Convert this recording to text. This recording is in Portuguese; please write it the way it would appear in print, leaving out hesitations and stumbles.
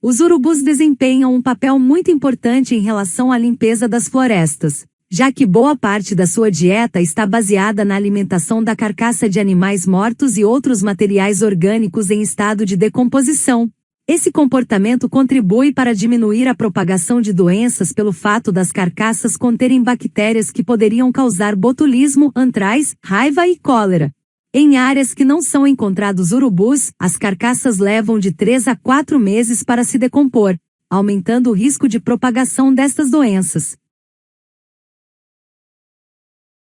Os urubus desempenham um papel muito importante em relação à limpeza das florestas, já que boa parte da sua dieta está baseada na alimentação da carcaça de animais mortos e outros materiais orgânicos em estado de decomposição. Esse comportamento contribui para diminuir a propagação de doenças pelo fato das carcaças conterem bactérias que poderiam causar botulismo, antraz, raiva e cólera. Em áreas que não são encontrados urubus, as carcaças levam de 3 a 4 meses para se decompor, aumentando o risco de propagação destas doenças.